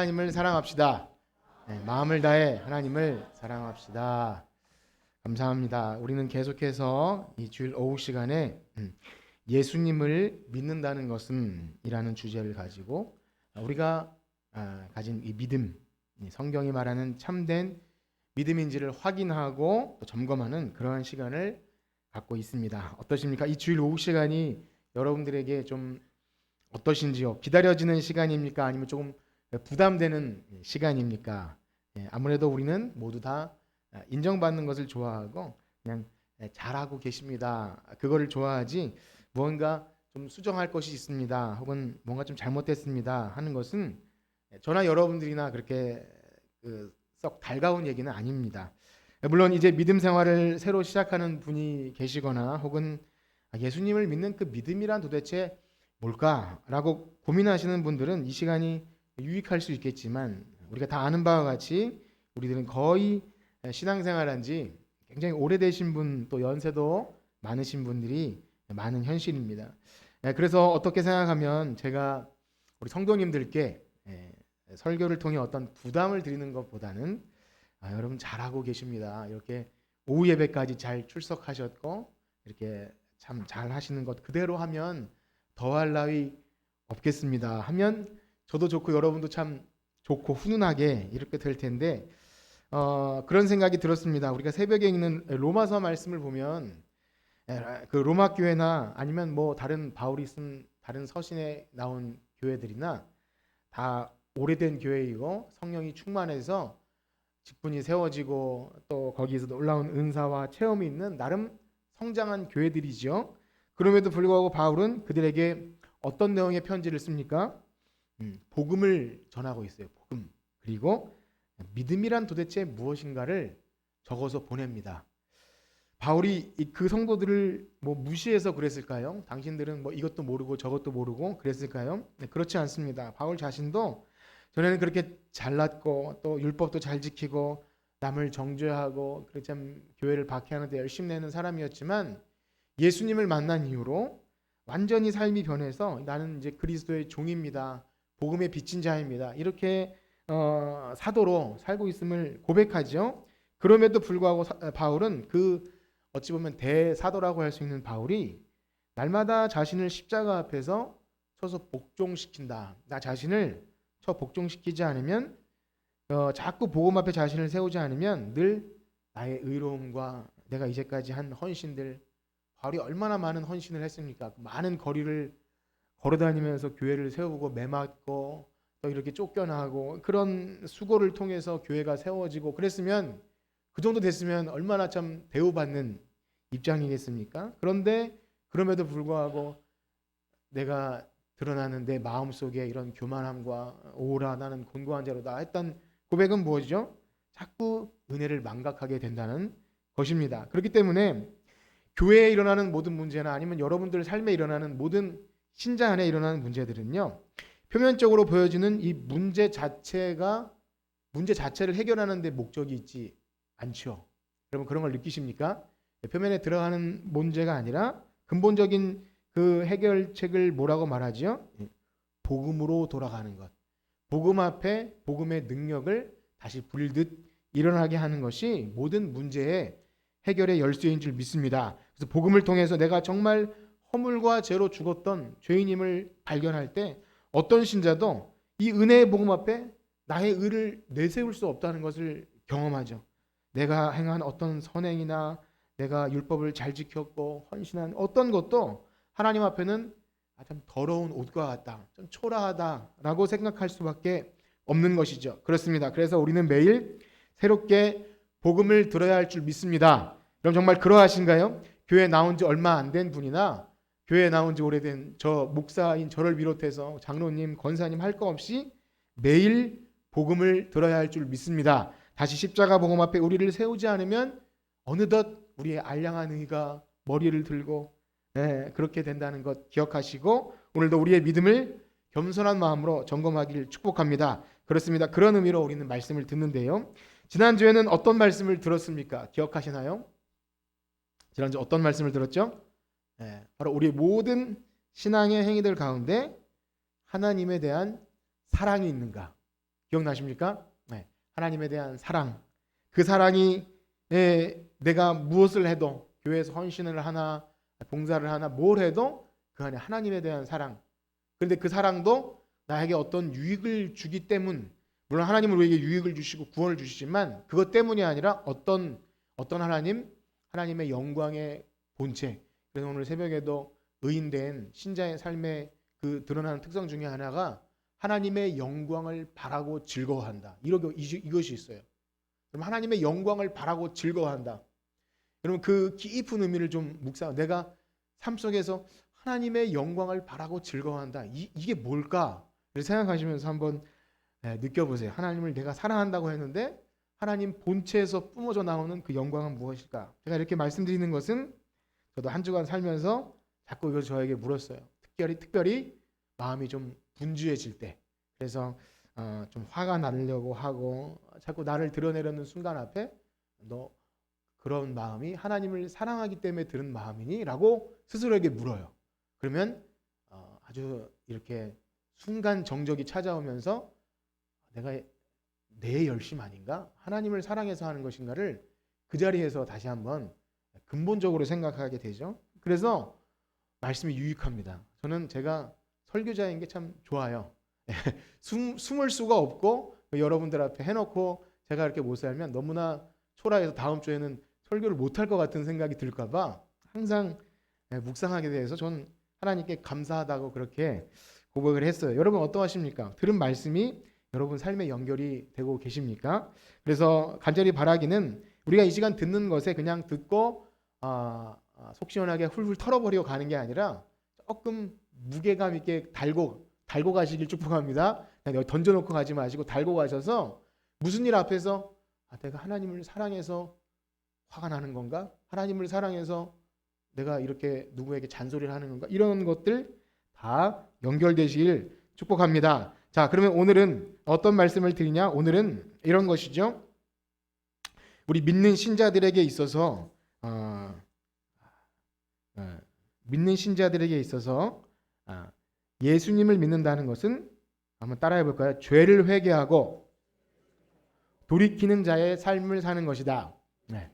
하나님을 사랑합시다. 마음을 다해 하나님을 사랑합시다. 감사합니다. 우리는 계속해서 이 주일 오후 시간에 예수님을 믿는다는 것은 이라는 주제를 가지고 우리가 가진 이 믿음, 성경이 말하는 참된 믿음인지를 확인하고 또 점검하는 그러한 시간을 갖고 있습니다. 어떠십니까? 이 주일 오후 시간이 여러분들에게 좀 어떠신지요? 기다려지는 시간입니까? 아니면 조금 부담되는 시간입니까? 아무래도 우리는 모두 다 인정받는 것을 좋아하고 그냥 잘하고 계십니다. 그거를 좋아하지 무언가 좀 수정할 것이 있습니다. 혹은 뭔가 좀 잘못됐습니다 하는 것은 저나 여러분들이나 그렇게 썩 달가운 얘기는 아닙니다. 물론 이제 믿음 생활을 새로 시작하는 분이 계시거나 혹은 예수님을 믿는 그 믿음이란 도대체 뭘까라고 고민하시는 분들은 이 시간이 유익할 수 있겠지만 우리가 다 아는 바와 같이 우리들은 거의 신앙생활한 지 굉장히 오래되신 분 또 연세도 많으신 분들이 많은 현실입니다. 그래서 어떻게 생각하면 제가 우리 성도님들께 설교를 통해 어떤 부담을 드리는 것보다는 여러분 잘하고 계십니다. 이렇게 오후 예배까지 잘 출석하셨고 이렇게 참 잘 하시는 것 그대로 하면 더할 나위 없겠습니다 하면 저도 좋고 여러분도 참 좋고 훈훈하게 이렇게 될 텐데 그런 생각이 들었습니다. 우리가 새벽에 읽는 로마서 말씀을 보면 그 로마 교회나 아니면 뭐 다른 바울이 쓴 다른 서신에 나온 교회들이나 다 오래된 교회이고 성령이 충만해서 직분이 세워지고 또 거기에서 올라온 은사와 체험이 있는 나름 성장한 교회들이죠. 그럼에도 불구하고 바울은 그들에게 어떤 내용의 편지를 씁니까? 복음을 전하고 있어요. 복음. 그리고 믿음이란 도대체 무엇인가를 적어서 보냅니다. 바울이 그 성도들을 뭐 무시해서 그랬을까요? 당신들은 뭐 이것도 모르고 저것도 모르고 그랬을까요? 네, 그렇지 않습니다. 바울 자신도 전에는 그렇게 잘났고 또 율법도 잘 지키고 남을 정죄하고 그렇게 참 교회를 박해하는데 열심히 내는 사람이었지만 예수님을 만난 이후로 완전히 삶이 변해서 나는 이제 그리스도의 종입니다. 복음의 빚진 자입니다. 이렇게 사도로 살고 있음을 고백하죠. 그럼에도 불구하고 바울은 어찌 보면 대사도라고 할 수 있는 바울이 날마다 자신을 십자가 앞에서 서서 복종시킨다. 나 자신을 복종시키지 않으면 자꾸 복음 앞에 자신을 세우지 않으면 늘 나의 의로움과 내가 이제까지 한 헌신들 바울이 얼마나 많은 헌신을 했습니까? 많은 거리를 걸어다니면서 교회를 세우고 매맞고 또 이렇게 쫓겨나고 그런 수고를 통해서 교회가 세워지고 그랬으면 그 정도 됐으면 얼마나 참 대우받는 입장이겠습니까? 그런데 그럼에도 불구하고 내가 드러나는 내 마음속에 이런 교만함과 오라 나는 곤고한 자로다 했던 고백은 무엇이죠? 자꾸 은혜를 망각하게 된다는 것입니다. 그렇기 때문에 교회에 일어나는 모든 문제나 아니면 여러분들 삶에 일어나는 모든 신자 안에 일어나는 문제들은요. 표면적으로 보여지는 이 문제 자체를 해결하는 데 목적이 있지 않죠. 여러분 그런 걸 느끼십니까? 표면에 들어가는 문제가 아니라 근본적인 그 해결책을 뭐라고 말하지요? 복음으로 돌아가는 것. 복음 앞에 복음의 능력을 다시 불듯 일어나게 하는 것이 모든 문제의 해결의 열쇠인 줄 믿습니다. 그래서 복음을 통해서 내가 정말 허물과 죄로 죽었던 죄인임을 발견할 때 어떤 신자도 이 은혜의 복음 앞에 나의 의를 내세울 수 없다는 것을 경험하죠. 내가 행한 어떤 선행이나 내가 율법을 잘 지켰고 헌신한 어떤 것도 하나님 앞에는 참 더러운 옷과 같다, 좀 초라하다라고 생각할 수밖에 없는 것이죠. 그렇습니다. 그래서 우리는 매일 새롭게 복음을 들어야 할 줄 믿습니다. 그럼 정말 그러하신가요? 교회 나온 지 얼마 안 된 분이나 교회 나온 지 오래된 저 목사인 저를 비롯해서 장로님, 권사님 할 거 없이 매일 복음을 들어야 할 줄 믿습니다. 다시 십자가 복음 앞에 우리를 세우지 않으면 어느덧 우리의 알량한 의가 머리를 들고 그렇게 된다는 것 기억하시고 오늘도 우리의 믿음을 겸손한 마음으로 점검하기를 축복합니다. 그렇습니다. 그런 의미로 우리는 말씀을 듣는데요. 지난주에는 어떤 말씀을 들었습니까? 기억하시나요? 지난주 어떤 말씀을 들었죠? 바로 우리의 모든 신앙의 행위들 가운데 하나님에 대한 사랑이 있는가? 기억나십니까? 네. 하나님에 대한 사랑. 그 사랑이 내가 무엇을 해도 교회에서 헌신을 하나 봉사를 하나 뭘 해도 그 안에 하나님에 대한 사랑. 그런데 그 사랑도 나에게 어떤 유익을 주기 때문, 물론 하나님은 우리에게 유익을 주시고 구원을 주시지만 그것 때문이 아니라 어떤 하나님의 영광의 본체. 그래서 오늘 새벽에도 의인된 신자의 삶의 그 드러나는 특성 중에 하나가 하나님의 영광을 바라고 즐거워한다. 이것이 있어요. 그럼 하나님의 영광을 바라고 즐거워한다. 여러분 그 깊은 의미를 좀 내가 삶 속에서 하나님의 영광을 바라고 즐거워한다. 이게 뭘까? 생각하시면서 한번 느껴보세요. 하나님을 내가 사랑한다고 했는데 하나님 본체에서 뿜어져 나오는 그 영광은 무엇일까? 제가 이렇게 말씀드리는 것은 저도 한 주간 살면서 자꾸 이걸 저에게 물었어요. 특별히 마음이 좀 분주해질 때, 그래서 좀 화가 나려고 하고 자꾸 나를 드러내려는 순간 앞에 너 그런 마음이 하나님을 사랑하기 때문에 드는 마음이니? 라고 스스로에게 물어요. 그러면 아주 이렇게 순간 정적이 찾아오면서 내가 내 열심 아닌가? 하나님을 사랑해서 하는 것인가를 그 자리에서 다시 한번 근본적으로 생각하게 되죠. 그래서 말씀이 유익합니다. 저는 제가 설교자인 게 참 좋아요. 숨을 수가 없고 여러분들 앞에 해놓고 제가 이렇게 못 살면 너무나 초라해서 다음 주에는 설교를 못할 것 같은 생각이 들까 봐 항상 묵상하게 돼서 전 하나님께 감사하다고 그렇게 고백을 했어요. 여러분 어떠하십니까? 들은 말씀이 여러분 삶에 연결이 되고 계십니까? 그래서 간절히 바라기는 우리가 이 시간 듣는 것에 그냥 듣고 속 시원하게 훌훌 털어버리고 가는 게 아니라 조금 무게감 있게 달고 가시길 축복합니다. 그냥 여기 던져놓고 가지 마시고 달고 가셔서 무슨 일 앞에서 내가 하나님을 사랑해서 화가 나는 건가? 하나님을 사랑해서 내가 이렇게 누구에게 잔소리를 하는 건가? 이런 것들 다 연결되시길 축복합니다. 자, 그러면 오늘은 어떤 말씀을 드리냐? 오늘은 이런 것이죠. 우리 믿는 신자들에게 있어서 예수님을 믿는다는 것은 한번 따라해 볼까요? 죄를 회개하고 돌이키는 자의 삶을 사는 것이다. 네.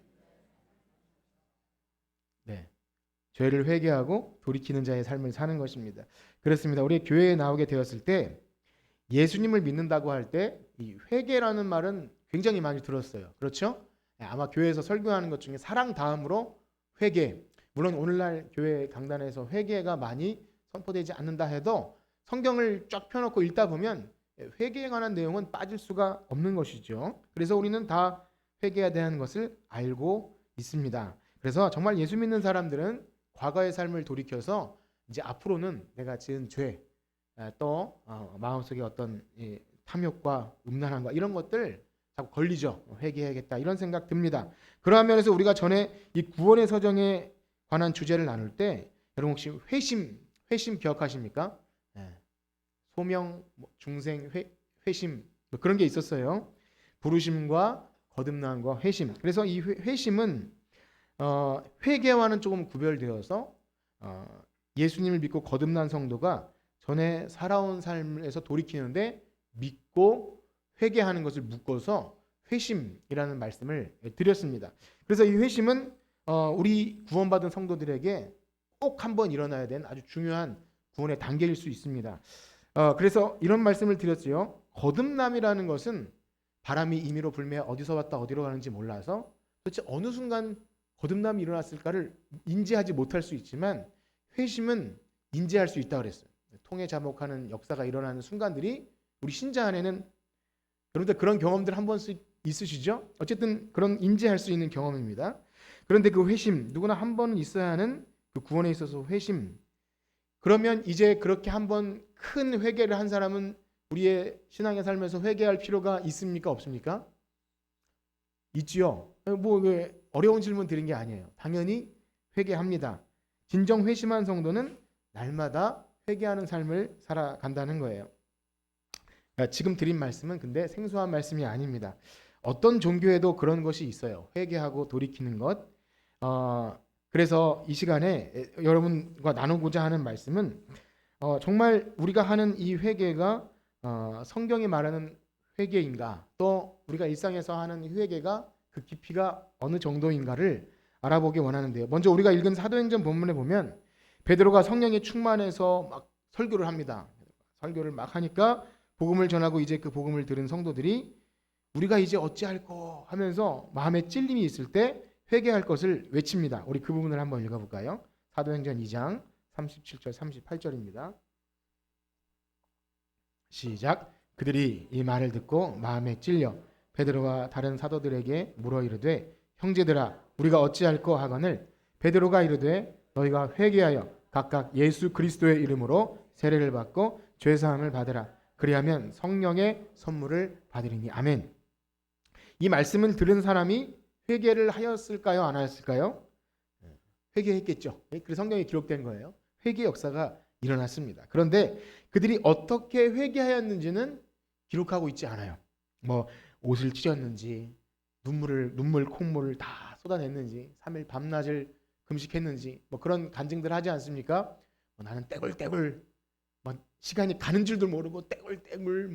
죄를 회개하고 돌이키는 자의 삶을 사는 것입니다. 그렇습니다. 우리 교회에 나오게 되었을 때 예수님을 믿는다고 할 때 이 회개라는 말은 굉장히 많이 들었어요. 그렇죠? 아마 교회에서 설교하는 것 중에 사랑 다음으로 회개. 물론 오늘날 교회 강단에서 회개가 많이 선포되지 않는다 해도 성경을 쫙 펴놓고 읽다 보면 회개에 관한 내용은 빠질 수가 없는 것이죠. 그래서 우리는 다 회개에 대한 것을 알고 있습니다. 그래서 정말 예수 믿는 사람들은 과거의 삶을 돌이켜서 이제 앞으로는 내가 지은 죄, 또 마음속에 어떤 탐욕과 음란함과 이런 것들 자꾸 걸리죠. 회개해야겠다 이런 생각 듭니다. 그러한 면에서 우리가 전에 이 구원의 서정에 관한 주제를 나눌 때 여러분 혹시 회심 기억하십니까? 소명, 중생, 회심 뭐 그런 게 있었어요. 부르심과 거듭남과 회심. 그래서 이 회심은 회개와는 조금 구별되어서 예수님을 믿고 거듭난 성도가 전에 살아온 삶에서 돌이키는데 믿고 회개하는 것을 묶어서 회심이라는 말씀을 드렸습니다. 그래서 이 회심은 우리 구원받은 성도들에게 꼭 한번 일어나야 되는 아주 중요한 구원의 단계일 수 있습니다. 그래서 이런 말씀을 드렸지요. 거듭남이라는 것은 바람이 임의로 불며 어디서 왔다 어디로 가는지 몰라서 도대체 어느 순간 거듭남이 일어났을까를 인지하지 못할 수 있지만 회심은 인지할 수 있다고 그랬어요. 통해 자목하는 역사가 일어나는 순간들이 우리 신자 안에는 여러분들 그런 경험들 한 번씩 있으시죠? 어쨌든 그런 인지할 수 있는 경험입니다. 그런데 그 회심 누구나 한 번은 있어야 하는 그 구원에 있어서 회심. 그러면 이제 그렇게 한 번 큰 회개를 한 사람은 우리의 신앙의 삶에서 회개할 필요가 있습니까? 없습니까? 있지요. 뭐 어려운 질문 드린 게 아니에요. 당연히 회개합니다. 진정 회심한 성도는 날마다 회개하는 삶을 살아간다는 거예요. 지금 드린 말씀은 근데 생소한 말씀이 아닙니다. 어떤 종교에도 그런 것이 있어요. 회개하고 돌이키는 것. 그래서 이 시간에 여러분과 나누고자 하는 말씀은 정말 우리가 하는 이 회개가 성경이 말하는 회개인가, 또 우리가 일상에서 하는 회개가 그 깊이가 어느 정도인가를 알아보기 원하는데요. 먼저 우리가 읽은 사도행전 본문에 보면 베드로가 성령에 충만해서 막 설교를 합니다. 설교를 막 하니까 복음을 전하고 이제 그 복음을 들은 성도들이 우리가 이제 어찌할꼬 하면서 마음에 찔림이 있을 때 회개할 것을 외칩니다. 우리 그 부분을 한번 읽어볼까요? 사도행전 2장 37절 38절입니다. 시작. 그들이 이 말을 듣고 마음에 찔려 베드로와 다른 사도들에게 물어 이르되 형제들아 우리가 어찌할꼬 하거늘 베드로가 이르되 너희가 회개하여 각각 예수 그리스도의 이름으로 세례를 받고 죄 사함을 받으라. 그리하면 성령의 선물을 받으리니. 아멘. 이 말씀을 들은 사람이 회개를 하였을까요? 안 하였을까요? 회개했겠죠. 그래서 성경에 기록된 거예요. 회개 역사가 일어났습니다. 그런데 그들이 어떻게 회개하였는지는 기록하고 있지 않아요. 뭐 옷을 찢었는지 눈물 콧물을 다 쏟아냈는지 3일 밤낮을 금식했는지 뭐 그런 간증들 하지 않습니까? 나는 떼굴떼굴 시간이 가는 줄도 모르고 떼굴떼굴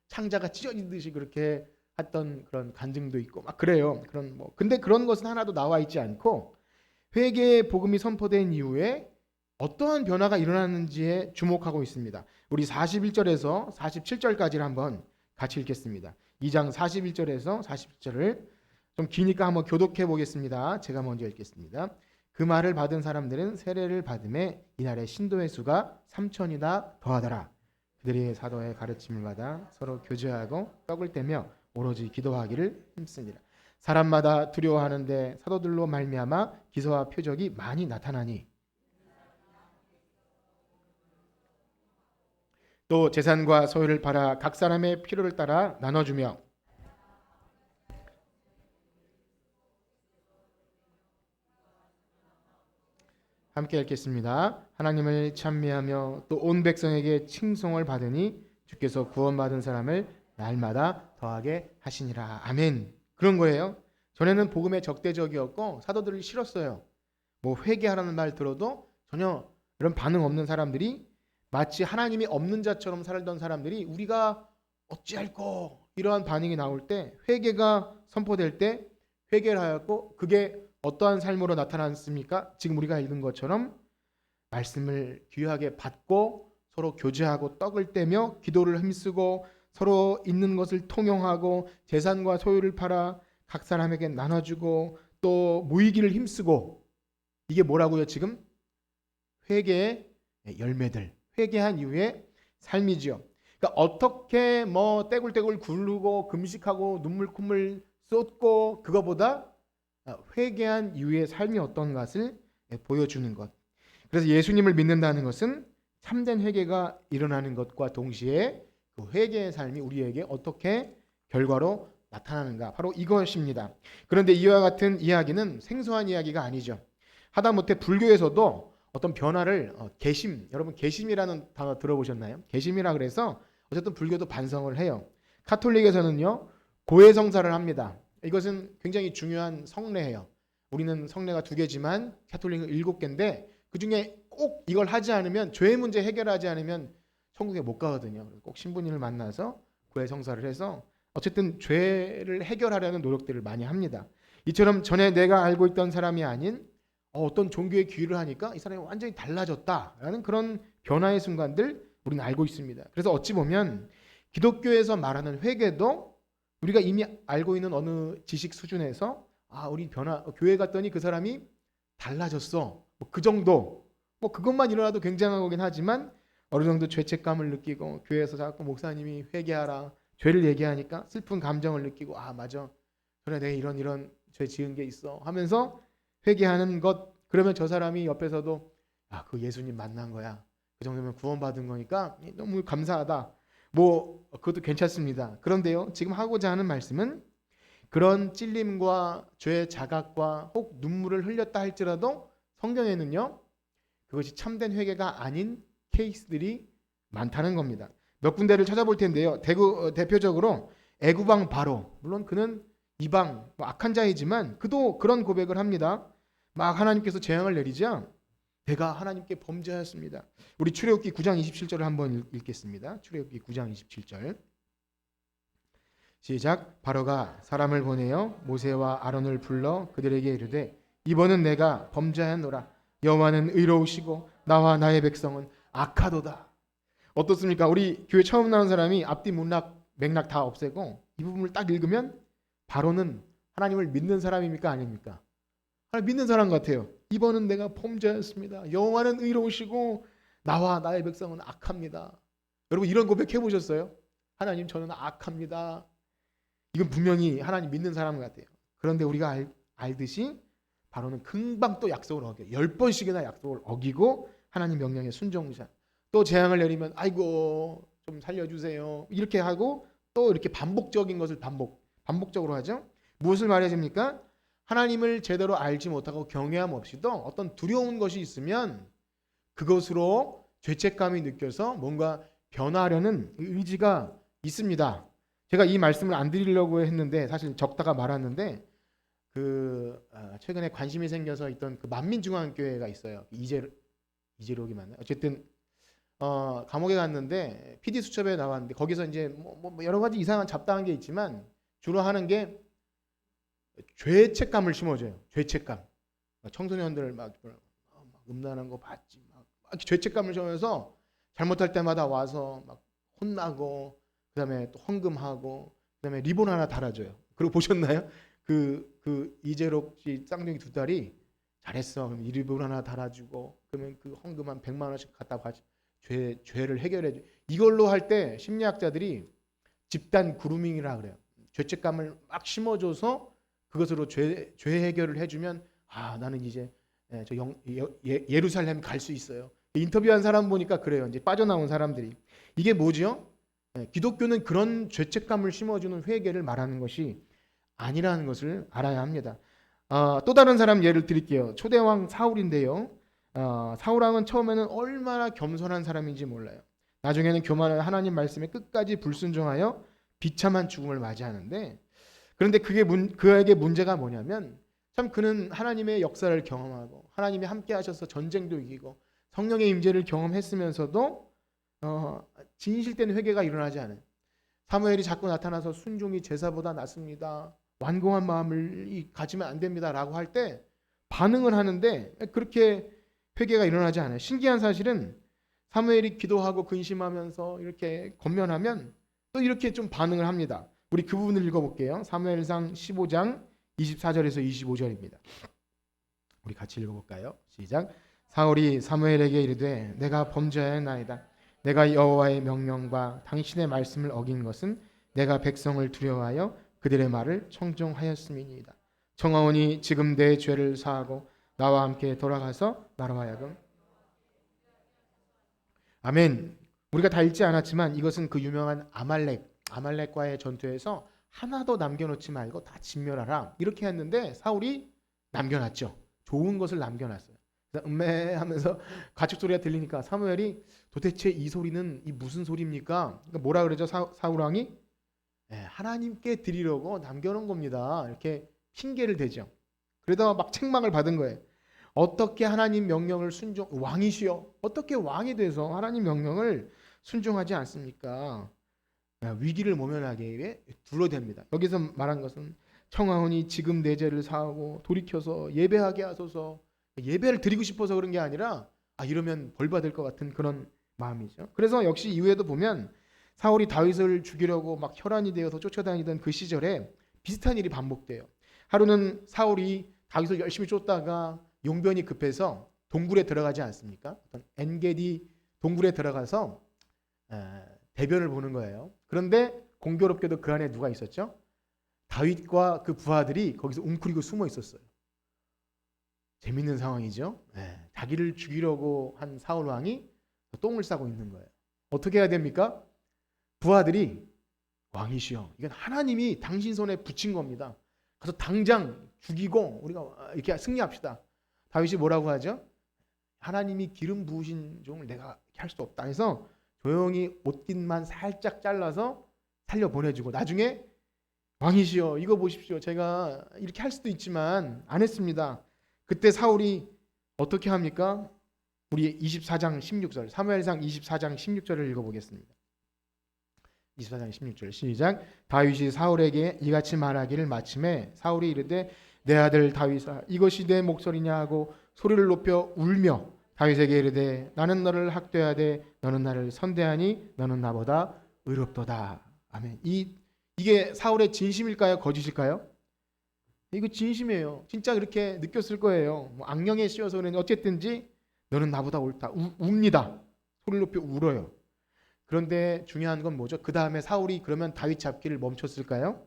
창자가 찢어지듯이 그렇게 했던 그런 간증도 있고 막 그래요. 근데 그런 것은 하나도 나와 있지 않고 회개의 복음이 선포된 이후에 어떠한 변화가 일어났는지에 주목하고 있습니다. 우리 41절에서 47절까지를 한번 같이 읽겠습니다. 2장 41절에서 47절을 좀 기니까 한번 교독해 보겠습니다. 제가 먼저 읽겠습니다. 그 말을 받은 사람들은 세례를 받음에 이날의 신도의 수가 3,000이나 더하더라. 그들이 사도의 가르침을 받아 서로 교제하고 떡을 떼며 오로지 기도하기를 힘쓰니라. 사람마다 두려워하는데 사도들로 말미암아 기사와 표적이 많이 나타나니 또 재산과 소유를 팔아 각 사람의 필요를 따라 나눠주며 함께 읽겠습니다. 하나님을 찬미하며 또 온 백성에게 칭송을 받으니 주께서 구원받은 사람을 날마다 더하게 하시니라. 아멘. 그런 거예요. 전에는 복음에 적대적이었고 사도들이 싫었어요. 회개하라는 말 들어도 전혀 이런 반응 없는 사람들이 마치 하나님이 없는 자처럼 살던 사람들이 우리가 어찌할꼬 이러한 반응이 나올 때 회개가 선포될 때 회개를 하였고 그게 어떠한 삶으로 나타났습니까? 지금 우리가 읽은 것처럼 말씀을 귀하게 받고 서로 교제하고 떡을 떼며 기도를 힘쓰고 서로 있는 것을 통용하고 재산과 소유를 팔아 각 사람에게 나눠주고 또 모이기를 힘쓰고 이게 뭐라고요? 지금 회개의 열매들, 회개한 이후의 삶이지요. 그러니까 어떻게 떼굴떼굴 굴르고 금식하고 눈물 콧물 쏟고 그거보다 회개한 이후의 삶이 어떤 것을 보여주는 것. 그래서 예수님을 믿는다는 것은 참된 회개가 일어나는 것과 동시에 그 회개의 삶이 우리에게 어떻게 결과로 나타나는가 바로 이것입니다. 그런데 이와 같은 이야기는 생소한 이야기가 아니죠. 하다못해 불교에서도 어떤 변화를 개심, 여러분 개심이라는 단어 들어보셨나요? 개심이라 그래서 어쨌든 불교도 반성을 해요. 카톨릭에서는요 고해성사를 합니다. 이것은 굉장히 중요한 성례예요. 우리는 성례가 2개지만 카톨릭은 7개인데 그중에 꼭 이걸 하지 않으면 죄의 문제 해결하지 않으면 천국에 못 가거든요. 꼭 신부님을 만나서 고해성사를 해서 어쨌든 죄를 해결하려는 노력들을 많이 합니다. 이처럼 전에 내가 알고 있던 사람이 아닌 어떤 종교에 귀의를 하니까 이 사람이 완전히 달라졌다라는 그런 변화의 순간들 우리는 알고 있습니다. 그래서 어찌 보면 기독교에서 말하는 회개도 우리가 이미 알고 있는 어느 지식 수준에서 우리 교회 갔더니 그 사람이 달라졌어. 그 정도. 그것만 일어나도 굉장한 거긴 하지만 어느 정도 죄책감을 느끼고 교회에서 자꾸 목사님이 회개하라 죄를 얘기하니까 슬픈 감정을 느끼고 맞아. 그래 내가 이런 죄 지은 게 있어 하면서 회개하는 것. 그러면 저 사람이 옆에서도 그 예수님 만난 거야. 그 정도면 구원받은 거니까 너무 감사하다. 그것도 괜찮습니다. 그런데요. 지금 하고자 하는 말씀은 그런 찔림과 죄의 자각과 혹 눈물을 흘렸다 할지라도 성경에는요. 그것이 참된 회개가 아닌 케이스들이 많다는 겁니다. 몇 군데를 찾아볼 텐데요. 대표적으로 애구방 바로. 물론 그는 이방 악한 자이지만 그도 그런 고백을 합니다. 막 하나님께서 재앙을 내리자 내가 하나님께 범죄하였습니다. 우리 출애굽기 9장 27절을 한번 읽겠습니다. 출애굽기 9장 27절 시작. 바로가 사람을 보내어 모세와 아론을 불러 그들에게 이르되 이번은 내가 범죄하였노라. 여호와는 의로우시고 나와 나의 백성은 악하도다. 어떻습니까? 우리 교회 처음 나온 사람이 앞뒤 맥락 다 없애고 이 부분을 딱 읽으면 바로는 하나님을 믿는 사람입니까? 아닙니까? 하나님 믿는 사람 같아요. 이번은 내가 범죄하였습니다. 여호와는 의로우시고 나와 나의 백성은 악합니다. 여러분 이런 고백해 보셨어요? 하나님 저는 악합니다. 이건 분명히 하나님 믿는 사람 같아요. 그런데 우리가 알듯이 바로는 금방 또 약속을 어겨 10번씩이나 약속을 어기고 하나님 명령에 순종자. 또 재앙을 내리면 아이고 좀 살려주세요 이렇게 하고 또 이렇게 반복적인 것을 반복적으로 하죠. 무엇을 말해줍니까? 하나님을 제대로 알지 못하고 경외함 없이도 어떤 두려운 것이 있으면 그것으로 죄책감이 느껴서 뭔가 변화하려는 의지가 있습니다. 제가 이 말씀을 안 드리려고 했는데 사실 적다가 말았는데 최근에 관심이 생겨서 있던 그 만민중앙교회가 있어요. 이재록이 맞나요? 어쨌든 감옥에 갔는데 PD 수첩에 나왔는데 거기서 이제 뭐 여러 가지 이상한 잡다한 게 있지만 주로 하는 게 죄책감을 심어줘요. 죄책감. 청소년들 막 음란한 거 봤지. 막 죄책감을 심어서 잘못할 때마다 와서 막 혼나고 그다음에 또 헌금하고 그다음에 리본 하나 달아줘요. 그리고 보셨나요? 그 이재록 씨 쌍둥이 두 딸이 잘했어. 그럼 이 리본 하나 달아주고 그러면 그 헌금 한 100만 원씩 갖다 바치. 죄를 해결해 줘. 이걸로 할 때 심리학자들이 집단 그루밍이라 그래요. 죄책감을 막 심어줘서 그것으로 죄 해결을 해주면 나는 이제 예루살렘 갈 수 있어요. 인터뷰한 사람 보니까 그래요. 이제 빠져나온 사람들이 이게 뭐죠? 기독교는 그런 죄책감을 심어주는 회개를 말하는 것이 아니라는 것을 알아야 합니다. 또 다른 사람 예를 드릴게요. 초대왕 사울인데요. 사울왕은 처음에는 얼마나 겸손한 사람인지 몰라요. 나중에는 교만한 하나님 말씀에 끝까지 불순종하여 비참한 죽음을 맞이하는데 그런데 그에게 문제가 뭐냐면 참 그는 하나님의 역사를 경험하고 하나님이 함께 하셔서 전쟁도 이기고 성령의 임재를 경험했으면서도 진실된 회개가 일어나지 않아요. 사무엘이 자꾸 나타나서 순종이 제사보다 낫습니다. 완고한 마음을 가지면 안 됩니다. 라고 할 때 반응을 하는데 그렇게 회개가 일어나지 않아요. 신기한 사실은 사무엘이 기도하고 근심하면서 이렇게 권면하면 또 이렇게 좀 반응을 합니다. 우리 그 부분을 읽어볼게요. 사무엘상 15장 24절에서 25절입니다. 우리 같이 읽어볼까요? 시작. 사울이 사무엘에게 이르되 내가 범죄하였나이다. 내가 여호와의 명령과 당신의 말씀을 어긴 것은 내가 백성을 두려워하여 그들의 말을 청종하였음이니이다. 청하오니 지금 내 죄를 사하고 나와 함께 돌아가서 나로 하여금 아멘. 우리가 다 읽지 않았지만 이것은 그 유명한 아말렉과의 전투에서 하나도 남겨놓지 말고 다 진멸하라 이렇게 했는데 사울이 남겨놨죠. 좋은 것을 남겨놨어요. 음메 하면서 가축 소리가 들리니까 사무엘이 도대체 이 소리는 이 무슨 소리입니까? 그러니까 뭐라 그러죠? 사울 왕이 하나님께 드리려고 남겨놓은 겁니다. 이렇게 핑계를 대죠. 그러다가 막 책망을 받은 거예요. 어떻게 하나님 명령을 왕이시여 어떻게 왕이 돼서 하나님 명령을 순종하지 않습니까? 위기를 모면하게 둘러댑니다. 여기서 말한 것은 청하오니 지금 내 죄를 사하고 돌이켜서 예배하게 하소서. 예배를 드리고 싶어서 그런 게 아니라 이러면 벌 받을 것 같은 그런 마음이죠. 그래서 역시 이후에도 보면 사울이 다윗을 죽이려고 막 혈안이 되어서 쫓아다니던 그 시절에 비슷한 일이 반복돼요. 하루는 사울이 다윗을 열심히 쫓다가 용변이 급해서 동굴에 들어가지 않습니까? 어떤 엔게디 동굴에 들어가서 대변을 보는 거예요. 그런데 공교롭게도 그 안에 누가 있었죠? 다윗과 그 부하들이 거기서 웅크리고 숨어 있었어요. 재밌는 상황이죠. 자기를 죽이려고 한 사울 왕이 똥을 싸고 있는 거예요. 어떻게 해야 됩니까? 부하들이 왕이시여 이건 하나님이 당신 손에 붙인 겁니다. 가서 당장 죽이고 우리가 이렇게 승리합시다. 다윗이 뭐라고 하죠? 하나님이 기름 부으신 종을 내가 할 수 없다 해서 조용히 옷깃만 살짝 잘라서 살려보내주고 나중에 왕이시여 이거 보십시오. 제가 이렇게 할 수도 있지만 안 했습니다. 그때 사울이 어떻게 합니까? 우리 24장 16절 사무엘상 24장 16절을 읽어보겠습니다. 24장 16절 시작. 다윗이 사울에게 이같이 말하기를 마침에 사울이 이르되 내 아들 다윗아 이것이 내 목소리냐 하고 소리를 높여 울며 다윗에게 이르되 나는 너를 학대하되 너는 나를 선대하니 너는 나보다 의롭도다. 아멘. 이게 사울의 진심일까요? 거짓일까요? 이거 진심이에요. 진짜 그렇게 느꼈을 거예요. 뭐 악령에 씌워서 그런지 어쨌든지 너는 나보다 옳다. 웁니다. 소리를 높여 울어요. 그런데 중요한 건 뭐죠? 그 다음에 사울이 그러면 다윗 잡기를 멈췄을까요?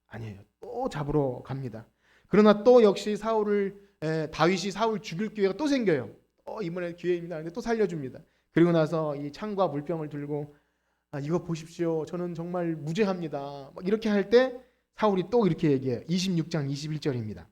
아니에요. 또 잡으러 갑니다. 그러나 또 역시 다윗이 사울 죽일 기회가 또 생겨요. 이번에 기회입니다. 근데 또 살려줍니다. 그리고 나서 이 창과 물병을 들고 이거 보십시오. 저는 정말 무죄합니다. 막 이렇게 할 때 사울이 또 이렇게 얘기해요. 26장 21절입니다.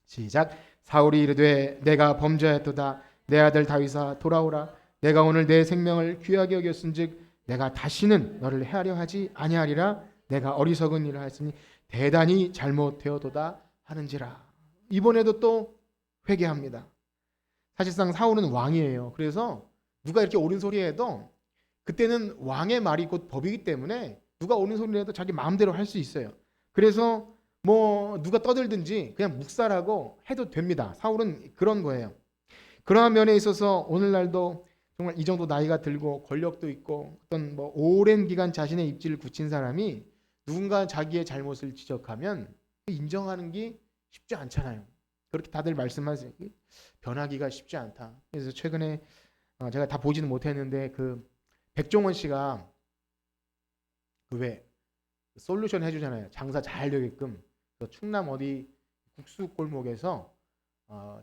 시작. 사울이 이르되 내가 범죄하였도다. 내 아들 다윗아 돌아오라. 내가 오늘 내 생명을 귀하게 여겼은즉 내가 다시는 너를 해하려 하지 아니하리라. 내가 어리석은 일을 하였으니 대단히 잘못되어도다 하는지라. 이번에도 또 회개합니다. 사실상 사울은 왕이에요. 그래서 누가 이렇게 옳은 소리 해도 그때는 왕의 말이 곧 법이기 때문에 누가 옳은 소리를 해도 자기 마음대로 할 수 있어요. 그래서 뭐 누가 떠들든지 그냥 묵살하고 해도 됩니다. 사울은 그런 거예요. 그러한 면에 있어서 오늘날도 정말 이 정도 나이가 들고 권력도 있고 어떤 뭐 오랜 기간 자신의 입지를 굳힌 사람이 누군가 자기의 잘못을 지적하면 인정하는 게 쉽지 않잖아요. 그렇게 다들 말씀하세요. 변하기가 쉽지 않다. 그래서 최근에 제가 다 보지는 못했는데 그 백종원 씨가 그 왜 솔루션 해주잖아요. 장사 잘 되게끔. 충남 어디 국수 골목에서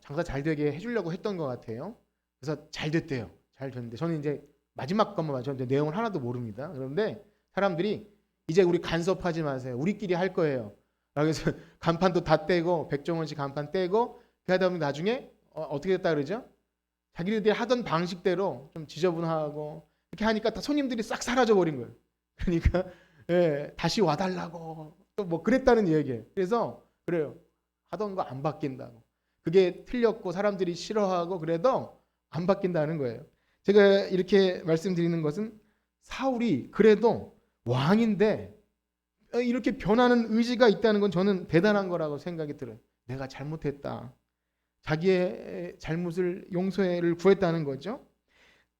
장사 잘 되게 해주려고 했던 것 같아요. 그래서 잘 됐대요. 잘 됐는데 저는 이제 마지막 것만 맞췄는데 내용을 하나도 모릅니다. 그런데 사람들이 이제 우리 간섭하지 마세요. 우리끼리 할 거예요. 그래서 간판도 다 떼고 백종원 씨 간판 떼고 그러다 보면 나중에 어떻게 됐다 그러죠? 자기들이 하던 방식대로 좀 지저분하고 이렇게 하니까 다 손님들이 싹 사라져 버린 거예요. 그러니까 다시 와달라고 또 뭐 그랬다는 얘기예요. 그래서 그래요. 하던 거 안 바뀐다고. 그게 틀렸고 사람들이 싫어하고 그래도 안 바뀐다는 거예요. 제가 이렇게 말씀드리는 것은 사울이 그래도 왕인데 이렇게 변하는 의지가 있다는 건 저는 대단한 거라고 생각이 들어요. 내가 잘못했다. 자기의 잘못을 용서를 구했다는 거죠.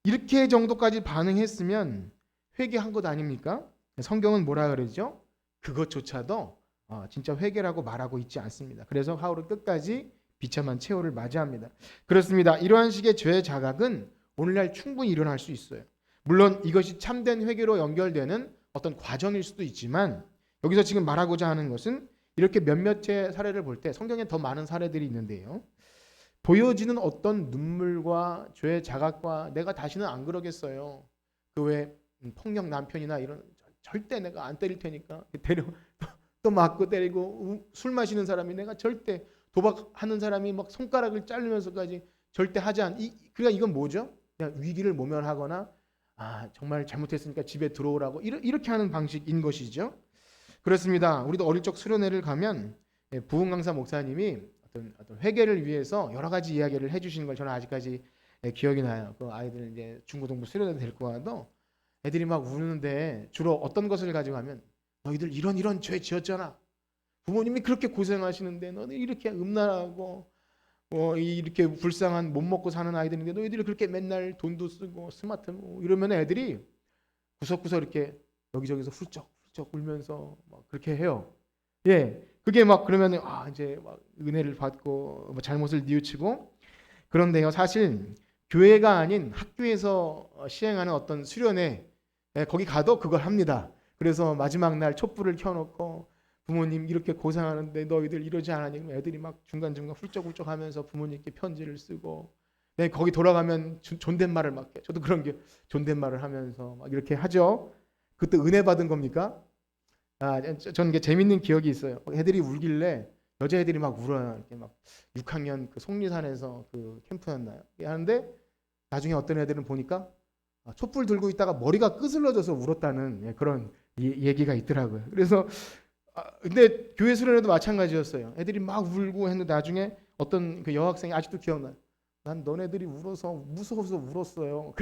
이렇게 정도까지 반응했으면 회개한 것 아닙니까? 성경은 뭐라 그러죠? 그것조차도 진짜 회개라고 말하고 있지 않습니다. 그래서 사울은 끝까지 비참한 최후를 맞이합니다. 그렇습니다. 이러한 식의 죄의 자각은 오늘날 충분히 일어날 수 있어요. 물론 이것이 참된 회개로 연결되는 어떤 과정일 수도 있지만 여기서 지금 말하고자 하는 것은 이렇게 몇몇의 사례를 볼 때 성경에 더 많은 사례들이 있는데요. 보여지는 어떤 눈물과 죄의 자각과 내가 다시는 안 그러겠어요. 그 외 폭력 남편이나 이런 절대 내가 안 때릴 테니까 또 맞고 때리고 술 마시는 사람이 내가 절대 도박하는 사람이 막 손가락을 자르면서까지 절대 하지 않. 그러니까 이건 뭐죠? 그냥 위기를 모면하거나 정말 잘못했으니까 집에 들어오라고 이렇게 하는 방식인 것이죠. 그렇습니다. 우리도 어릴 적 수련회를 가면 부흥 강사 목사님이 어떤 회개를 위해서 여러 가지 이야기를 해주시는 걸 저는 아직까지 기억이 나요. 그 아이들 이제 중고등부 수련회 데리고 가도 애들이 막 우는데 주로 어떤 것을 가지고 하면 너희들 이런 죄 지었잖아. 부모님이 그렇게 고생하시는데 너희들 이렇게 음란하고 이렇게 불쌍한 못 먹고 사는 아이들인데 너희들이 그렇게 맨날 돈도 쓰고 스마트폰 이러면 애들이 구석구석 이렇게 여기저기서 훌쩍 울면서 막 그렇게 해요. 예, 그게 막 그러면 이제 막 은혜를 받고 뭐 잘못을 뉘우치고. 그런데요, 사실 교회가 아닌 학교에서 시행하는 어떤 수련회 거기 가도 그걸 합니다. 그래서 마지막 날 촛불을 켜놓고 부모님 이렇게 고생하는데 너희들 이러지 않았니? 애들이 막 중간중간 훌쩍훌쩍 하면서 부모님께 편지를 쓰고 거기 돌아가면 존댓말을 막 해. 저도 그런 게 존댓말을 하면서 막 이렇게 하죠. 그때 은혜 받은 겁니까? 저는 이게 재밌는 기억이 있어요. 애들이 울길래 여자애들이 막 울어요. 이렇게 막 6학년 그 속리산에서 그 캠프였나요? 하는데 나중에 어떤 애들은 보니까 촛불 들고 있다가 머리가 끄슬러져서 울었다는 그런 얘기가 있더라고요. 그래서 근데 교회 수련회도 마찬가지였어요. 애들이 막 울고 했는데 나중에 어떤 그 여학생이 아직도 기억나요. 난 너네들이 울어서 무서워서 울었어요.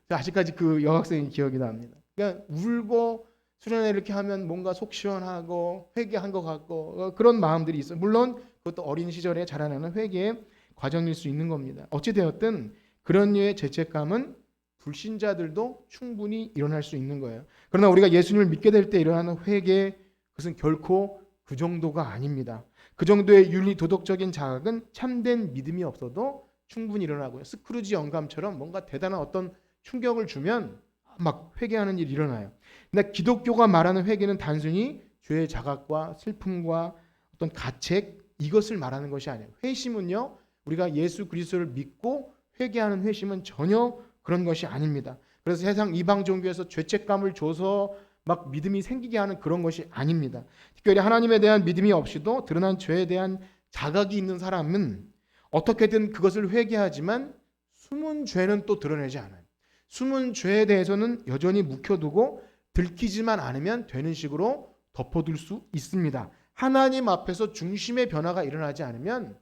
아직까지 그 여학생이 기억이 납니다. 그러니까 울고 수련회 이렇게 하면 뭔가 속 시원하고 회개한 것 같고 그런 마음들이 있어요. 물론 그것도 어린 시절에 자라나는 회개의 과정일 수 있는 겁니다. 어찌 되었든 그런 류의 죄책감은 불신자들도 충분히 일어날 수 있는 거예요. 그러나 우리가 예수님을 믿게 될 때 일어나는 회개, 그것은 결코 그 정도가 아닙니다. 그 정도의 윤리 도덕적인 자각은 참된 믿음이 없어도 충분히 일어나고요. 스크루지 영감처럼 뭔가 대단한 어떤 충격을 주면 막 회개하는 일이 일어나요. 근데 기독교가 말하는 회개는 단순히 죄의 자각과 슬픔과 어떤 가책 이것을 말하는 것이 아니에요. 회심은요, 우리가 예수 그리스도를 믿고 회개하는 회심은 전혀 그런 것이 아닙니다. 그래서 세상 이방 종교에서 죄책감을 줘서 막 믿음이 생기게 하는 그런 것이 아닙니다. 특별히 하나님에 대한 믿음이 없이도 드러난 죄에 대한 자각이 있는 사람은 어떻게든 그것을 회개하지만 숨은 죄는 또 드러내지 않아요. 숨은 죄에 대해서는 여전히 묵혀두고 들키지만 않으면 되는 식으로 덮어둘 수 있습니다. 하나님 앞에서 중심의 변화가 일어나지 않으면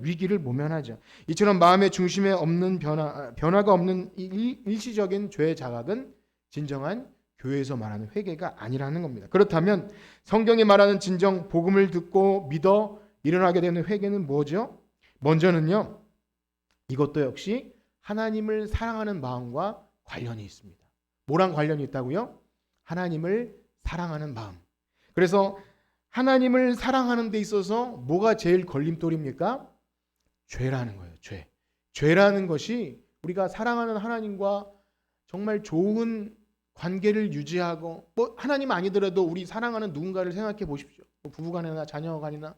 위기를 모면하죠. 이처럼 마음의 중심에 없는 변화가 없는 일시적인 죄의 자각은 진정한 교회에서 말하는 회개가 아니라는 겁니다. 그렇다면 성경이 말하는 진정 복음을 듣고 믿어 일어나게 되는 회개는 뭐죠? 먼저는요, 이것도 역시 하나님을 사랑하는 마음과 관련이 있습니다. 뭐랑 관련이 있다고요? 하나님을 사랑하는 마음. 그래서 하나님을 사랑하는 데 있어서 뭐가 제일 걸림돌입니까? 죄라는 거예요. 죄라는 것이 우리가 사랑하는 하나님과 정말 좋은 관계를 유지하고 하나님 아니더라도 우리 사랑하는 누군가를 생각해 보십시오. 부부간이나 자녀간이나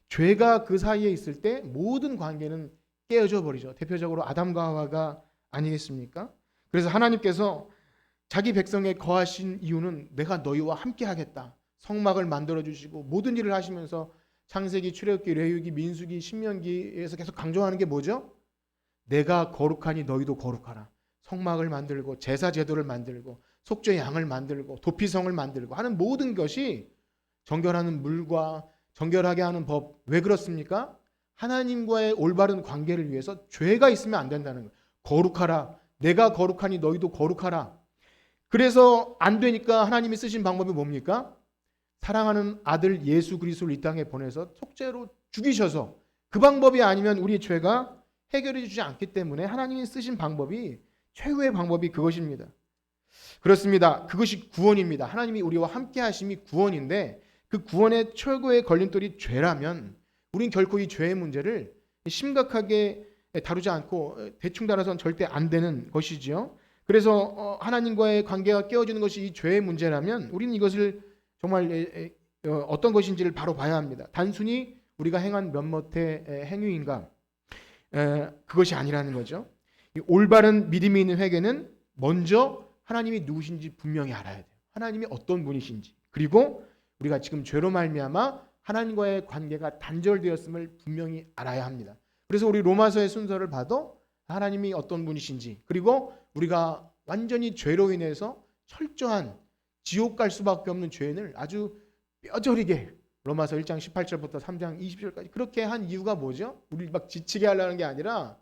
죄가 그 사이에 있을 때 모든 관계는 깨어져 버리죠. 대표적으로 아담과 하와가 아니겠습니까? 그래서 하나님께서 자기 백성에 거하신 이유는 내가 너희와 함께 하겠다. 성막을 만들어 주시고 모든 일을 하시면서 창세기, 출애굽기, 레위기, 민수기, 신명기에서 계속 강조하는 게 뭐죠? 내가 거룩하니 너희도 거룩하라. 성막을 만들고 제사 제도를 만들고 속죄 양을 만들고 도피성을 만들고 하는 모든 것이 정결하는 물과 정결하게 하는 법. 왜 그렇습니까? 하나님과의 올바른 관계를 위해서 죄가 있으면 안 된다는 거예요. 거룩하라. 내가 거룩하니 너희도 거룩하라. 그래서 안 되니까 하나님이 쓰신 방법이 뭡니까? 사랑하는 아들 예수 그리스도를 이 땅에 보내서 속죄로 죽이셔서 그 방법이 아니면 우리의 죄가 해결해 주지 않기 때문에 하나님이 쓰신 방법이 최후의 방법이 그것입니다. 그렇습니다. 그것이 구원입니다. 하나님이 우리와 함께 하심이 구원인데 그 구원의 최고의 걸림돌이 죄라면 우린 결코 이 죄의 문제를 심각하게 다루지 않고 대충 다뤄서는 절대 안 되는 것이지요. 그래서 하나님과의 관계가 깨어지는 것이 이 죄의 문제라면 우리는 이것을 정말 어떤 것인지를 바로 봐야 합니다. 단순히 우리가 행한 몇몇의 행위인가? 그것이 아니라는 거죠. 올바른 믿음이 있는 회개는 먼저 하나님이 누구신지 분명히 알아야 돼요. 하나님이 어떤 분이신지. 그리고 우리가 지금 죄로 말미암아 하나님과의 관계가 단절되었음을 분명히 알아야 합니다. 그래서 우리 로마서의 순서를 봐도 하나님이 어떤 분이신지, 그리고 우리가 완전히 죄로 인해서 철저한 지옥 갈 수밖에 없는 죄인을 아주 뼈저리게 로마서 1장 18절부터 3장 20절까지 그렇게 한 이유가 뭐죠? 우리 막 지치게 하려는 게 아니라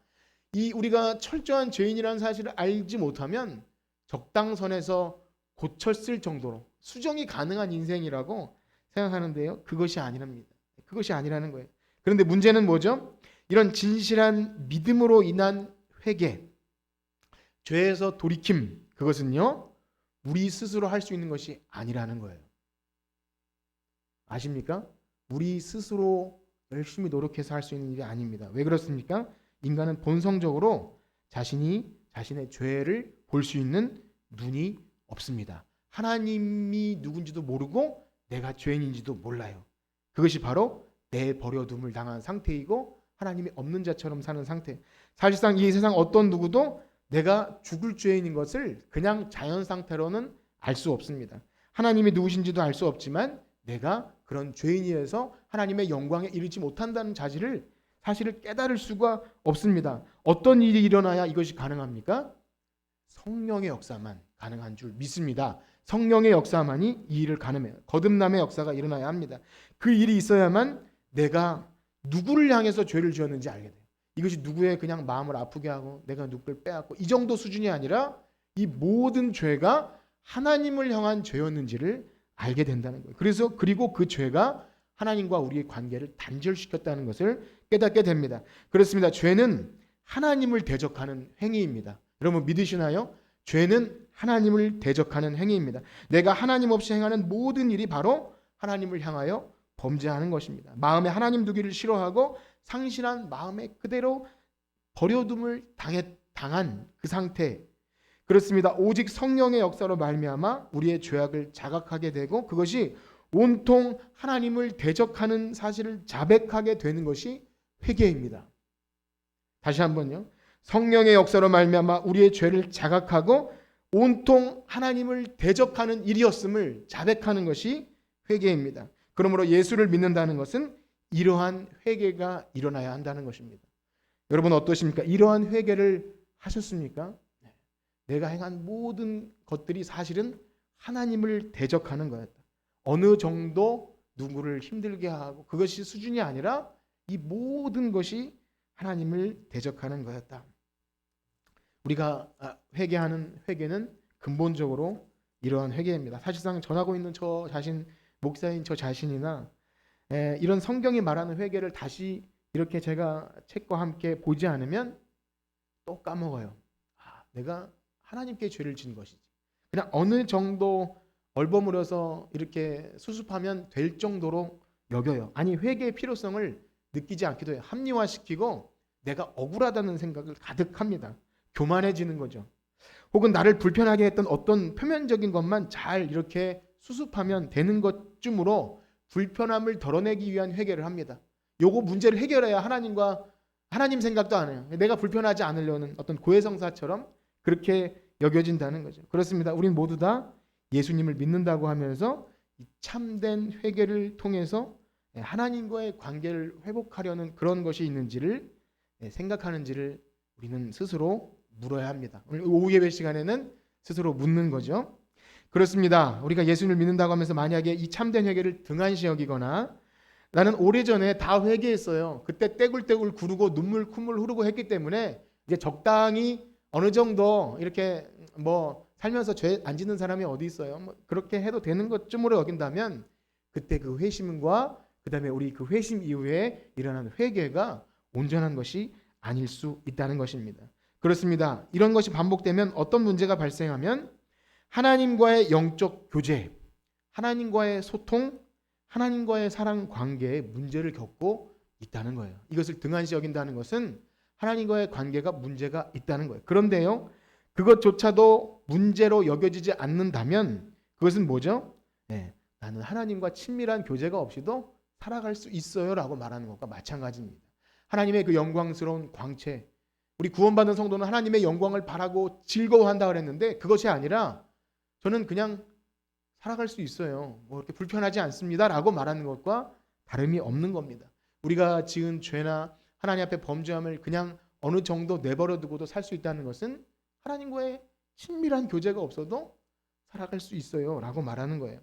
우리가 철저한 죄인이라는 사실을 알지 못하면 적당선에서 고쳤을 정도로 수정이 가능한 인생이라고 생각하는데요. 그것이 아니랍니다. 그것이 아니라는 거예요. 그런데 문제는 뭐죠? 이런 진실한 믿음으로 인한 회개, 죄에서 돌이킴, 그것은요, 우리 스스로 할 수 있는 것이 아니라는 거예요. 아십니까? 우리 스스로 열심히 노력해서 할 수 있는 일이 아닙니다. 왜 그렇습니까? 인간은 본성적으로 자신의 죄를 볼 수 있는 눈이 없습니다. 하나님이 누군지도 모르고 내가 죄인인지도 몰라요. 그것이 바로 내버려둠을 당한 상태이고 하나님이 없는 자처럼 사는 상태. 사실상 이 세상 어떤 누구도 내가 죽을 죄인인 것을 그냥 자연 상태로는 알 수 없습니다. 하나님이 누구신지도 알 수 없지만 내가 그런 죄인이어서 하나님의 영광에 이르지 못한다는 사실을 깨달을 수가 없습니다. 어떤 일이 일어나야 이것이 가능합니까? 성령의 역사만 가능한 줄 믿습니다. 성령의 역사만이 이 일을 가능해요. 거듭남의 역사가 일어나야 합니다. 그 일이 있어야만 내가 누구를 향해서 죄를 지었는지 알게 돼요. 이것이 누구의 그냥 마음을 아프게 하고 내가 누구를 빼앗고 이 정도 수준이 아니라 이 모든 죄가 하나님을 향한 죄였는지를 알게 된다는 거예요. 그리고 그 죄가 하나님과 우리의 관계를 단절시켰다는 것을 깨닫게 됩니다. 그렇습니다. 죄는 하나님을 대적하는 행위입니다. 여러분 믿으시나요? 죄는 하나님을 대적하는 행위입니다. 내가 하나님 없이 행하는 모든 일이 바로 하나님을 향하여 범죄하는 것입니다. 마음에 하나님 두기를 싫어하고 상실한 마음에 그대로 버려둠을 당한 그 상태. 그렇습니다. 오직 성령의 역사로 말미암아 우리의 죄악을 자각하게 되고 그것이 온통 하나님을 대적하는 사실을 자백하게 되는 것이 회개입니다. 다시 한번요. 성령의 역사로 말미암아 우리의 죄를 자각하고 온통 하나님을 대적하는 일이었음을 자백하는 것이 회개입니다. 그러므로 예수를 믿는다는 것은 이러한 회개가 일어나야 한다는 것입니다. 여러분 어떠십니까? 이러한 회개를 하셨습니까? 내가 행한 모든 것들이 사실은 하나님을 대적하는 거였다. 어느 정도 누구를 힘들게 하고 그것이 수준이 아니라 이 모든 것이 하나님을 대적하는 거였다. 우리가 회개하는 회개는 근본적으로 이러한 회개입니다. 사실상 전하고 있는 저 자신, 목사인 저 자신이나 이런 성경이 말하는 회개를 다시 이렇게 제가 책과 함께 보지 않으면 또 까먹어요. 내가 하나님께 죄를 지은 것이지. 그냥 어느 정도 얼버무려서 이렇게 수습하면 될 정도로 여겨요. 아니 회개의 필요성을 느끼지 않기도 해요. 합리화시키고 내가 억울하다는 생각을 가득합니다. 교만해지는 거죠. 혹은 나를 불편하게 했던 어떤 표면적인 것만 잘 이렇게 수습하면 되는 것쯤으로 불편함을 덜어내기 위한 회개를 합니다. 요거 문제를 해결해야 하나님 생각도 안 해요. 내가 불편하지 않으려는 어떤 고해성사처럼 그렇게 여겨진다는 거죠. 그렇습니다. 우린 모두 다 예수님을 믿는다고 하면서 참된 회개를 통해서 하나님과의 관계를 회복하려는 그런 것이 있는지를 생각하는지를 우리는 스스로 물어야 합니다. 오늘 오후 예배 시간에는 스스로 묻는 거죠. 그렇습니다. 우리가 예수님을 믿는다고 하면서 만약에 이 참된 회개를 등한시 여기거나 나는 오래전에 다 회개했어요. 그때 떼굴떼굴 구르고 눈물 콧물 흐르고 했기 때문에 이제 적당히 어느 정도 이렇게 뭐 살면서 죄 안 짓는 사람이 어디 있어요. 뭐 그렇게 해도 되는 것쯤으로 여긴다면 그때 그 회심과 그다음에 우리 그 회심 이후에 일어난 회개가 온전한 것이 아닐 수 있다는 것입니다. 그렇습니다. 이런 것이 반복되면 어떤 문제가 발생하면 하나님과의 영적 교제, 하나님과의 소통, 하나님과의 사랑 관계에 문제를 겪고 있다는 거예요. 이것을 등한시 여긴다는 것은 하나님과의 관계가 문제가 있다는 거예요. 그런데요, 그것조차도 문제로 여겨지지 않는다면 그것은 뭐죠? 나는 하나님과 친밀한 교제가 없이도 살아갈 수 있어요 라고 말하는 것과 마찬가지입니다. 하나님의 그 영광스러운 광채, 우리 구원받은 성도는 하나님의 영광을 바라고 즐거워한다 그랬는데 그것이 아니라 저는 그냥 살아갈 수 있어요. 뭐 이렇게 불편하지 않습니다 라고 말하는 것과 다름이 없는 겁니다. 우리가 지은 죄나 하나님 앞에 범죄함을 그냥 어느 정도 내버려 두고도 살 수 있다는 것은 하나님과의 친밀한 교제가 없어도 살아갈 수 있어요 라고 말하는 거예요.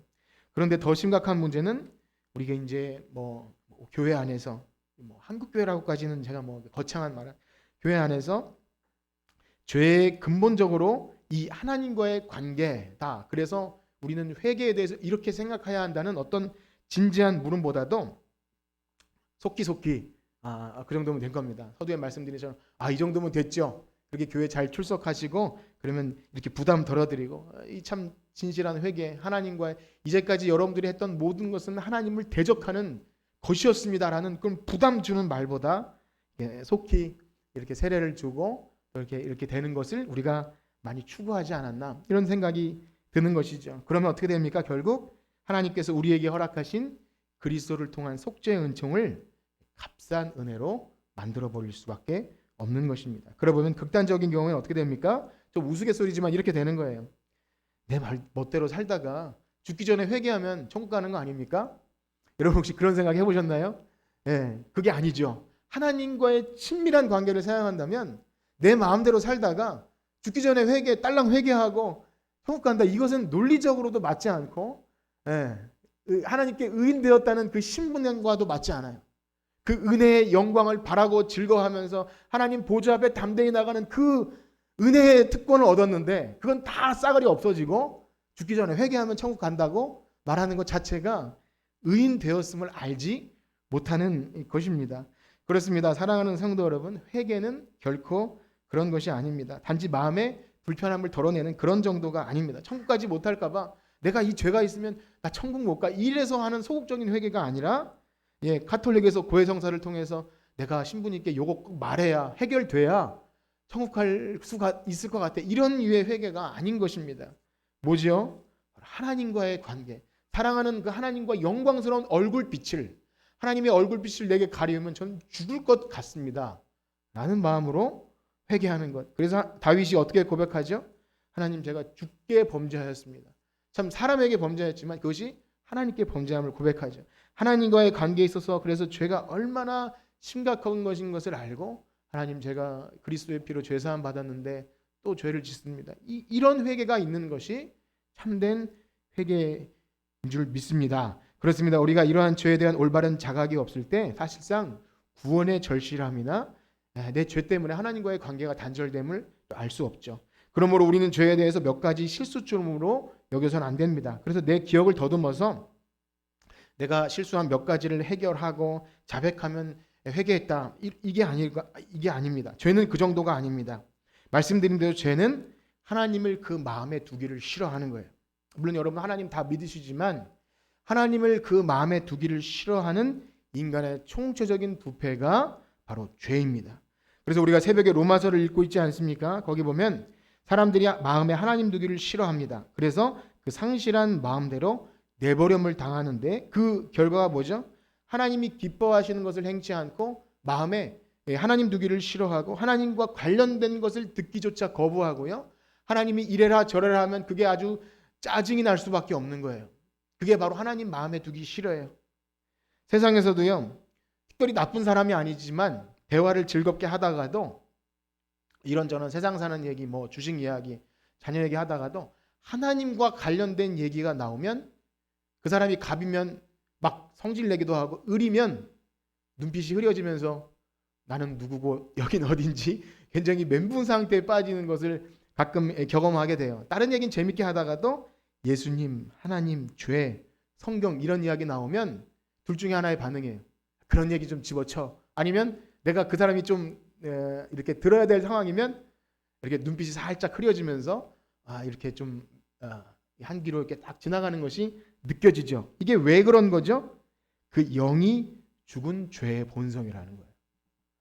그런데 더 심각한 문제는 우리가 이제 뭐 교회 안에서 뭐 한국교회라고까지는 제가 뭐 거창한 말은 교회 안에서 죄의 근본적으로 이 하나님과의 관계다. 그래서 우리는 회개에 대해서 이렇게 생각해야 한다는 어떤 진지한 물음보다도 속기속기 그 정도면 된 겁니다. 서두에 말씀드린 것처럼 이 정도면 됐죠. 그렇게 교회 잘 출석하시고 그러면 이렇게 부담 덜어드리고 이 참 진실한 회개, 하나님과의 이제까지 여러분들이 했던 모든 것은 하나님을 대적하는 것이었습니다라는 그런 부담 주는 말보다 속히 이렇게 세례를 주고 이렇게 되는 것을 우리가 많이 추구하지 않았나 이런 생각이 드는 것이죠. 그러면 어떻게 됩니까? 결국 하나님께서 우리에게 허락하신 그리스도를 통한 속죄의 은총을 값싼 은혜로 만들어 버릴 수밖에 없는 것입니다. 그러고 보면 극단적인 경우에는 어떻게 됩니까? 좀 우스갯소리지만 이렇게 되는 거예요. 내 멋대로 살다가 죽기 전에 회개하면 천국 가는 거 아닙니까? 여러분 혹시 그런 생각 해보셨나요? 그게 아니죠. 하나님과의 친밀한 관계를 생각한다면 내 마음대로 살다가 죽기 전에 딸랑 회개하고 천국 간다. 이것은 논리적으로도 맞지 않고 하나님께 의인되었다는 그 신분과도 맞지 않아요. 그 은혜의 영광을 바라고 즐거워하면서 하나님 보좌 앞에 담대히 나가는 그 은혜의 특권을 얻었는데 그건 다 싸그리 없어지고 죽기 전에 회개하면 천국 간다고 말하는 것 자체가 의인 되었음을 알지 못하는 것입니다. 그렇습니다. 사랑하는 성도 여러분, 회개는 결코 그런 것이 아닙니다. 단지 마음에 불편함을 덜어내는 그런 정도가 아닙니다. 천국까지 못할까 봐 내가 이 죄가 있으면 나 천국 못 가, 이래서 하는 소극적인 회개가 아니라, 가톨릭에서 고해성사를 통해서 내가 신부님께 요거 꼭 말해야 해결돼야 천국 갈 수가 있을 것 같아, 이런 류의 회개가 아닌 것입니다. 뭐죠? 하나님과의 관계, 사랑하는 그 하나님과 영광스러운 얼굴빛을, 하나님의 얼굴빛을 내게 가리우면 전 죽을 것 같습니다 라는 마음으로 회개하는 것. 그래서 다윗이 어떻게 고백하죠? 하나님, 제가 주께 범죄하였습니다. 참 사람에게 범죄했지만 그것이 하나님께 범죄함을 고백하죠. 하나님과의 관계에 있어서 그래서 죄가 얼마나 심각한 것인 것을 알고, 하나님, 제가 그리스도의 피로 죄사함 받았는데 또 죄를 짓습니다, 이런 회개가 있는 것이 참된 회개인 줄 믿습니다. 그렇습니다. 우리가 이러한 죄에 대한 올바른 자각이 없을 때 사실상 구원의 절실함이나 내 죄 때문에 하나님과의 관계가 단절됨을 알 수 없죠. 그러므로 우리는 죄에 대해서 몇 가지 실수점으로 여겨서는 안 됩니다. 그래서 내 기억을 더듬어서 내가 실수한 몇 가지를 해결하고 자백하면 회개했다, 이게 아닙니다. 죄는 그 정도가 아닙니다. 말씀드린 대로 죄는 하나님을 그 마음에 두기를 싫어하는 거예요. 물론 여러분 하나님 다 믿으시지만 하나님을 그 마음에 두기를 싫어하는 인간의 총체적인 부패가 바로 죄입니다. 그래서 우리가 새벽에 로마서를 읽고 있지 않습니까? 거기 보면 사람들이 마음에 하나님 두기를 싫어합니다. 그래서 그 상실한 마음대로 내버림을 당하는데 그 결과가 뭐죠? 하나님이 기뻐하시는 것을 행치 않고 마음에 하나님 두기를 싫어하고 하나님과 관련된 것을 듣기조차 거부하고요, 하나님이 이래라 저래라 하면 그게 아주 짜증이 날 수밖에 없는 거예요. 그게 바로 하나님 마음에 두기 싫어요. 세상에서도요, 특별히 나쁜 사람이 아니지만 대화를 즐겁게 하다가도 이런저런 세상 사는 얘기, 뭐 주식 이야기, 자녀 얘기 하다가도 하나님과 관련된 얘기가 나오면 그 사람이 갑이면 막 성질내기도 하고, 을이면 눈빛이 흐려지면서 나는 누구고 여긴 어딘지 굉장히 멘붕 상태에 빠지는 것을 가끔 경험하게 돼요. 다른 얘기는 재밌게 하다가도 예수님, 하나님, 죄, 성경 이런 이야기 나오면 둘 중에 하나의 반응이에요. 그런 얘기 좀 집어쳐. 아니면 내가 그 사람이 좀 이렇게 들어야 될 상황이면 이렇게 눈빛이 살짝 흐려지면서 이렇게 좀 한기로 이렇게 딱 지나가는 것이 느껴지죠. 이게 왜 그런 거죠? 그 영이 죽은 죄의 본성이라는 거예요.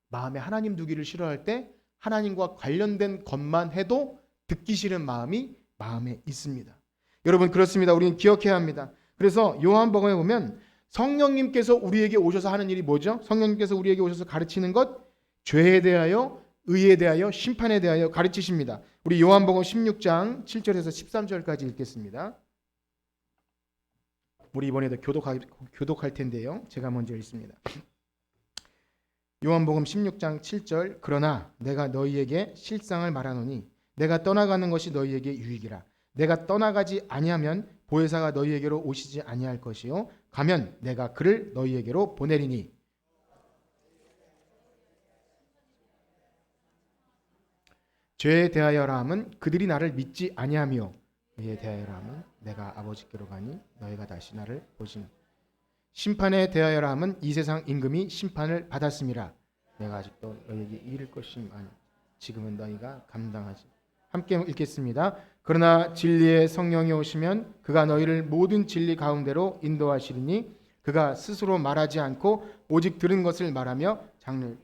마음에 하나님 두기를 싫어할 때 하나님과 관련된 것만 해도 듣기 싫은 마음이 마음에 있습니다. 여러분, 그렇습니다. 우리는 기억해야 합니다. 그래서 요한복음에 보면 성령님께서 우리에게 오셔서 하는 일이 뭐죠? 성령님께서 우리에게 오셔서 가르치는 것, 죄에 대하여, 의에 대하여, 심판에 대하여 가르치십니다. 우리 요한복음 16장 7절에서 13절까지 읽겠습니다. 우리 이번에도 교독할 텐데요, 제가 먼저 읽습니다. 요한복음 16장 7절. 그러나 내가 너희에게 실상을 말하노니 내가 떠나가는 것이 너희에게 유익이라. 내가 떠나가지 아니하면 보혜사가 너희에게로 오시지 아니할 것이요 가면 내가 그를 너희에게로 보내리니. 죄에 대하여라 함은 그들이 나를 믿지 아니하며, 의에 대하여라 함은 내가 아버지께로 가니 너희가 다시 나를 보시니. 심판에 대하여라 함은 이 세상 임금이 심판을 받았음이라. 내가 아직도 너희에게 이를 것이니 지금은 너희가 감당하지. 함께 읽겠습니다. 그러나 진리의 성령이 오시면 그가 너희를 모든 진리 가운데로 인도하시리니 그가 스스로 말하지 않고 오직 들은 것을 말하며 장를.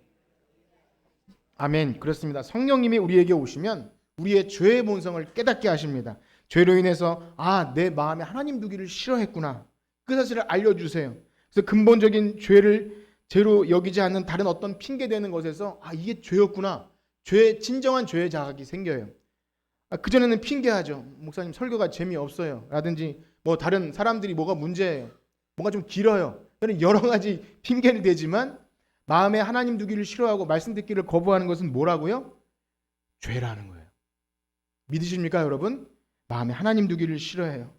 아멘. 그렇습니다. 성령님이 우리에게 오시면 우리의 죄의 본성을 깨닫게 하십니다. 죄로 인해서 내 마음에 하나님 두기를 싫어했구나, 그 사실을 알려주세요. 그래서 근본적인 죄로 여기지 않는 다른 어떤 핑계대는 것에서 이게 죄였구나, 진정한 죄의 자각이 생겨요. 그전에는 핑계하죠. 목사님 설교가 재미없어요 라든지 뭐 다른 사람들이 뭐가 문제예요, 뭐가 좀 길어요, 이런 여러 가지 핑계를 대지만 마음에 하나님 두기를 싫어하고 말씀 듣기를 거부하는 것은 뭐라고요? 죄라는 거예요. 믿으십니까 여러분? 마음에 하나님 두기를 싫어해요.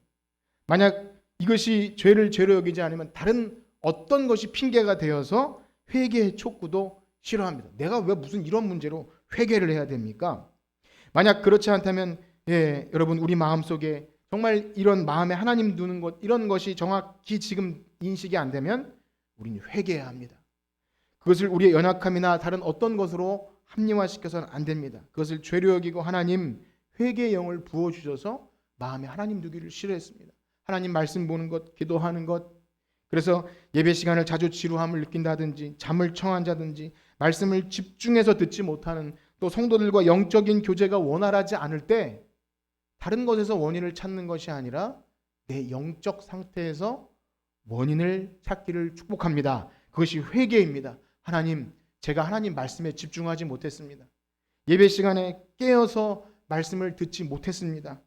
만약 이것이 죄를 죄로 여기지 않으면 다른 어떤 것이 핑계가 되어서 회개의 촉구도 싫어합니다. 내가 왜 무슨 이런 문제로 회개를 해야 됩니까? 만약 그렇지 않다면 여러분, 우리 마음속에 정말 이런 마음에 하나님 두는 것, 이런 것이 정확히 지금 인식이 안 되면 우리는 회개해야 합니다. 그것을 우리의 연약함이나 다른 어떤 것으로 합리화시켜서는 안 됩니다. 그것을 죄로 여기고 하나님 회개의 영을 부어주셔서 마음에 하나님 두기를 싫어했습니다. 하나님 말씀 보는 것, 기도하는 것, 그래서 예배 시간을 자주 지루함을 느낀다든지 잠을 청한다든지 말씀을 집중해서 듣지 못하는, 또 성도들과 영적인 교제가 원활하지 않을 때 다른 것에서 원인을 찾는 것이 아니라 내 영적 상태에서 원인을 찾기를 축복합니다. 그것이 회개입니다. 하나님, 제가 하나님 말씀에 집중하지 못했습니다. 예배 시간에 깨어서 말씀을 듣지 못했습니다.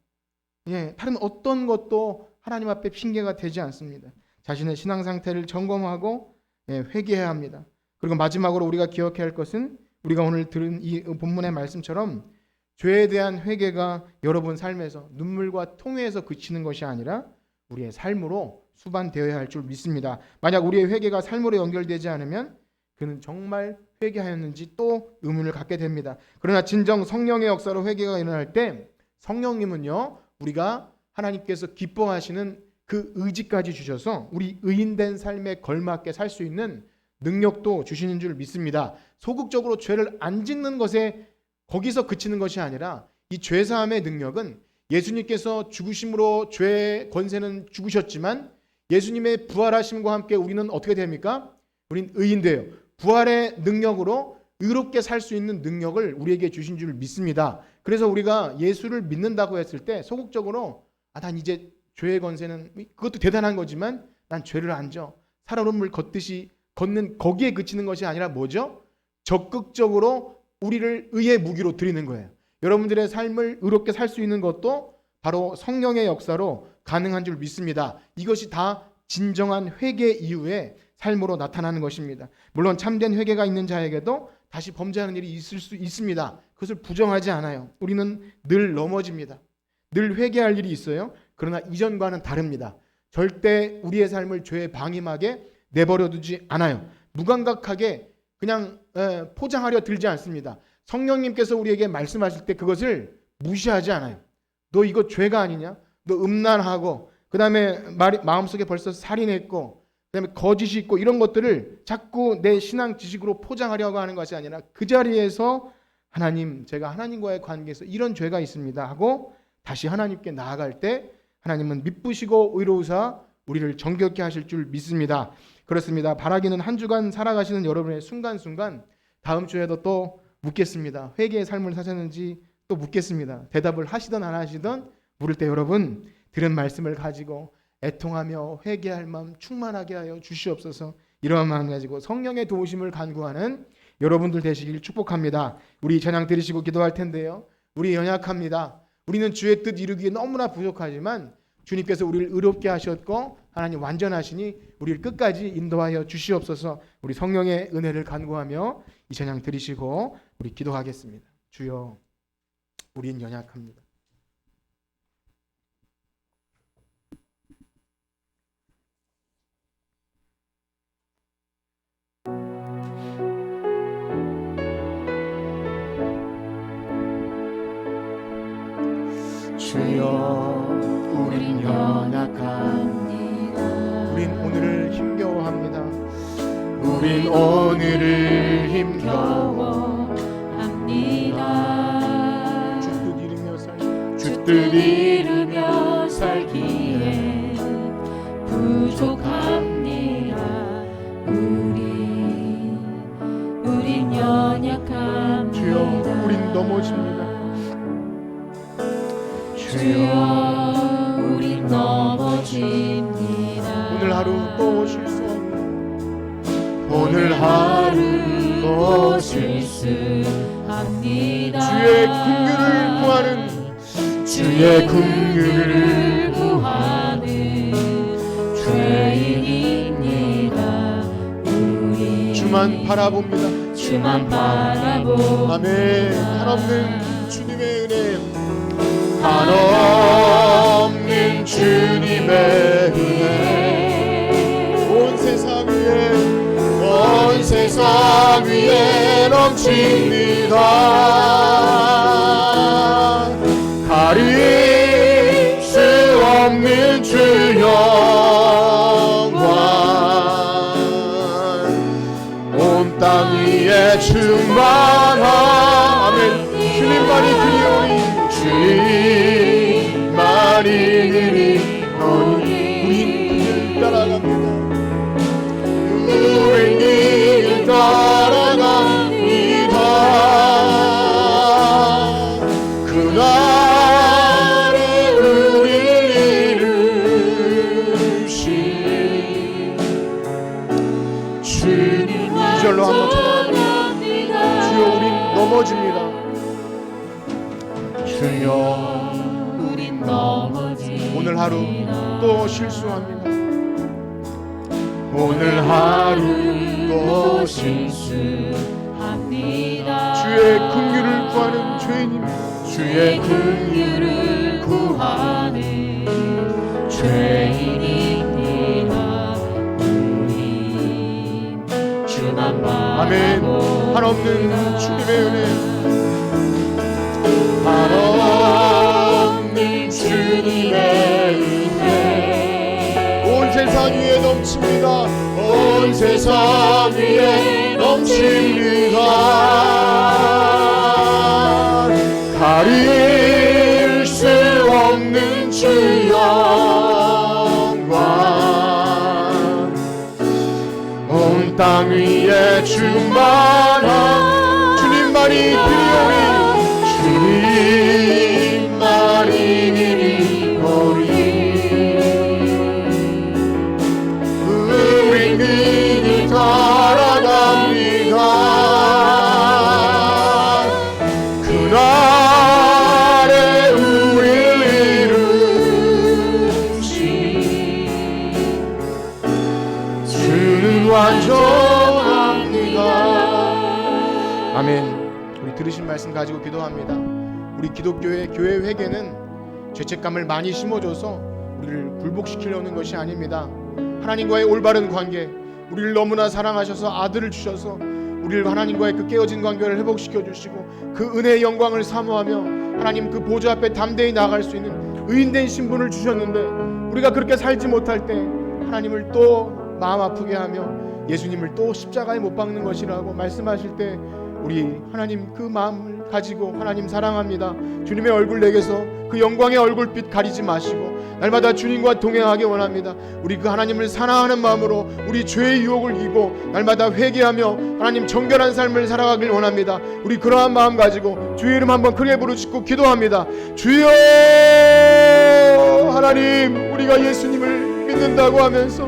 다른 어떤 것도 하나님 앞에 핑계가 되지 않습니다. 자신의 신앙 상태를 점검하고 회개해야 합니다. 그리고 마지막으로 우리가 기억해야 할 것은 우리가 오늘 들은 이 본문의 말씀처럼 죄에 대한 회개가 여러분 삶에서 눈물과 통회에서 그치는 것이 아니라 우리의 삶으로 수반되어야 할 줄 믿습니다. 만약 우리의 회개가 삶으로 연결되지 않으면 그는 정말 회개하였는지 또 의문을 갖게 됩니다. 그러나 진정 성령의 역사로 회개가 일어날 때 성령님은요, 우리가 하나님께서 기뻐하시는 그 의지까지 주셔서 우리 의인된 삶에 걸맞게 살 수 있는 능력도 주시는 줄 믿습니다. 소극적으로 죄를 안 짓는 것에 거기서 그치는 것이 아니라 이 죄사함의 능력은 예수님께서 죽으심으로 죄의 권세는 죽으셨지만 예수님의 부활하심과 함께 우리는 어떻게 됩니까? 우린 의인돼요. 부활의 능력으로 의롭게 살 수 있는 능력을 우리에게 주신 줄 믿습니다. 그래서 우리가 예수를 믿는다고 했을 때 소극적으로 난 이제 죄의 권세는, 그것도 대단한 거지만 난 죄를 안 져, 살얼음을 걷듯이 걷는 거기에 그치는 것이 아니라 뭐죠? 적극적으로 우리를 의의 무기로 드리는 거예요. 여러분들의 삶을 의롭게 살 수 있는 것도 바로 성령의 역사로 가능한 줄 믿습니다. 이것이 다 진정한 회개 이후에 삶으로 나타나는 것입니다. 물론 참된 회개가 있는 자에게도 다시 범죄하는 일이 있을 수 있습니다. 그것을 부정하지 않아요. 우리는 늘 넘어집니다. 늘 회개할 일이 있어요. 그러나 이전과는 다릅니다. 절대 우리의 삶을 죄에 방임하게 내버려두지 않아요. 무감각하게 그냥 포장하려 들지 않습니다. 성령님께서 우리에게 말씀하실 때 그것을 무시하지 않아요. 너 이거 죄가 아니냐? 너 음란하고, 그 다음에 마음속에 벌써 살인했고, 그 다음에 거짓이 있고, 이런 것들을 자꾸 내 신앙 지식으로 포장하려고 하는 것이 아니라 그 자리에서 하나님, 제가 하나님과의 관계에서 이런 죄가 있습니다 하고 다시 하나님께 나아갈 때 하나님은 미쁘시고 의로우사 우리를 정결케 하실 줄 믿습니다. 그렇습니다. 바라기는 한 주간 살아가시는 여러분의 순간순간 다음 주에도 또 묻겠습니다. 회개의 삶을 사셨는지 또 묻겠습니다. 대답을 하시든 안 하시든 물을 때 여러분 들은 말씀을 가지고 애통하며 회개할 마음 충만하게 하여 주시옵소서. 이러한 마음 가지고 성령의 도우심을 간구하는 여러분들 되시길 축복합니다. 우리 찬양 드리시고 기도할 텐데요. 우리 연약합니다. 우리는 주의 뜻 이루기에 너무나 부족하지만 주님께서 우리를 의롭게 하셨고 하나님 완전하시니 우리를 끝까지 인도하여 주시옵소서. 우리 성령의 은혜를 간구하며 이 찬양 드리시고 우리 기도하겠습니다. 주여, 우린 연약합니다. 주여, 우린 연약합니다. 우린 오늘을 힘겨워합니다. 우린 오늘을 힘겨워합니다. 주 뜻 이루며 살기에 부족합니다. 우린 연약합니다. 주여, 우린 넘어집니다. 주여, 우린 넘어집니다. 오늘 하루 또 실수합니다. 오늘 하루 또 실수합니다. 주의 긍휼을 구하는 죄인입니다. 우리 주만 바라봅니다. 주만 바라봅니다. 아멘. 한없는 주님의 은혜, 한없는 주님의 은혜, 온 세상 위에 넘칩니다. 가릴 수 땅 위에 충만한 아멘 주님만이 그리오니 주님만이 그리오니 우린 길 따라갑니다 우린 길 따라갑니다 그날에 우릴 이루신 주님 2절로 한번 찬양합니다 주여 우린 넘어집니다 주여 우린 넘어집니다 오늘 하루 또 실수합니다 오늘 하루 또 실수합니다 주의 긍휼을 구하는 죄인입니다 주의 긍휼을 구하는 죄인입니다 우리 주만 바라보고 아멘 한없는 주님의 은혜 한없는 주님의 은혜 온 세상 위에 넘칩니다 온 세상 위에 넘칩니다 가릴 수 없는 주 영광 온 땅 위에 충만한 주님만이 그리오니 주님만이 그리오니 우린 그를 따라갑니다 그날에 우릴 이루신 주는 완전합니다 아멘 우리 들으신 말씀 가지고 기도합니다 우리 기독교의 교회 회개는 죄책감을 많이 심어줘서 우리를 굴복시키려는 것이 아닙니다 하나님과의 올바른 관계 우리를 너무나 사랑하셔서 아들을 주셔서 우리를 하나님과의 그 깨어진 관계를 회복시켜 주시고 그 은혜의 영광을 사모하며 하나님 그 보좌 앞에 담대히 나아갈 수 있는 의인된 신분을 주셨는데 우리가 그렇게 살지 못할 때 하나님을 또 마음 아프게 하며 예수님을 또 십자가에 못 박는 것이라고 말씀하실 때 우리 하나님 그 마음을 가지고 하나님 사랑합니다 주님의 얼굴 내게서 그 영광의 얼굴빛 가리지 마시고 날마다 주님과 동행하기 원합니다 우리 그 하나님을 사랑하는 마음으로 우리 죄의 유혹을 이기고 날마다 회개하며 하나님 정결한 삶을 살아가길 원합니다 우리 그러한 마음 가지고 주의 이름 한번 크게 부르짖고 기도합니다 주여 하나님 우리가 예수님을 믿는다고 하면서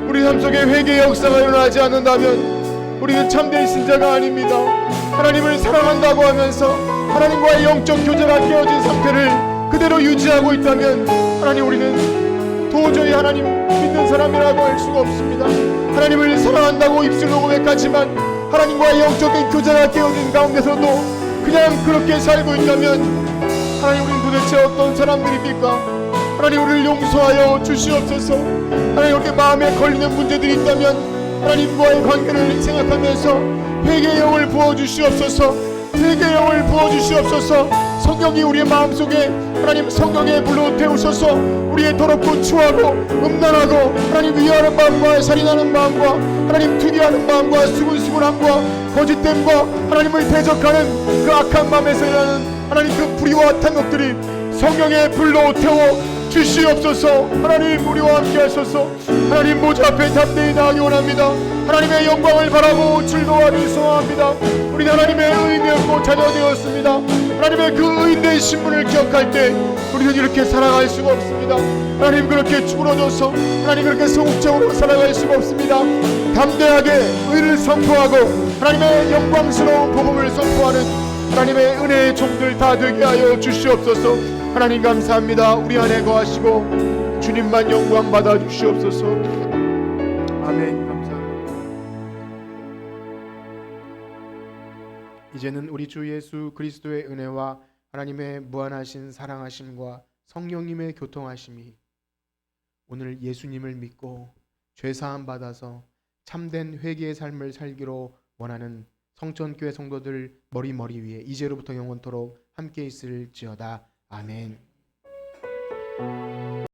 우리 삶 속에 회개의 역사가 일어나지 않는다면 우리는 참된 신자가 아닙니다 하나님을 사랑한다고 하면서 하나님과의 영적 교제가 깨어진 상태를 그대로 유지하고 있다면 하나님 우리는 도저히 하나님 믿는 사람이라고 할 수가 없습니다 하나님을 사랑한다고 입술로 고백하지만 하나님과의 영적인 교제가 깨어진 가운데서도 그냥 그렇게 살고 있다면 하나님 우리는 도대체 어떤 사람들입니까 하나님 우리를 용서하여 주시옵소서 하나님 이렇게 마음에 걸리는 문제들이 있다면 하나님과의 관계를 생각하면서 회개의 영을 부어주시옵소서 회개의 영을 부어주시옵소서 성령이 우리의 마음속에 하나님 성령의 불로 태우셔서 우리의 더럽고 추하고 음란하고 하나님 위하는 마음과 살인하는 마음과 하나님 투기하는 마음과 수군수군함과 거짓됨과 하나님을 대적하는 그 악한 마음에서 일어나는 하나님 그 불의와 탐욕들이 성령의 불로 태워 주시옵소서 하나님 우리와 함께 하셔서 하나님 보좌 앞에 담대히 나가기 원합니다 하나님의 영광을 바라고 즐거워하길 소원합니다 우리 하나님의 의인이었고 자녀되었습니다 하나님의 그 의인된 신분을 기억할 때 우리는 이렇게 살아갈 수가 없습니다 하나님 그렇게 주물어줘서 하나님 그렇게 소극적으로 살아갈 수가 없습니다 담대하게 의를 선포하고 하나님의 영광스러운 복음을 선포하는 하나님의 은혜의 종들 다 되게 하여 주시옵소서 하나님 감사합니다 우리 안에 거하시고 주님만 영광 받아 주시옵소서 아멘 감사합니다 이제는 우리 주 예수 그리스도의 은혜와 하나님의 무한하신 사랑하심과 성령님의 교통하심이 오늘 예수님을 믿고 죄사함 받아서 참된 회개의 삶을 살기로 원하는 성천교회 성도들 머리 위에 이제로부터 영원토록 함께 있을지어다. 아멘.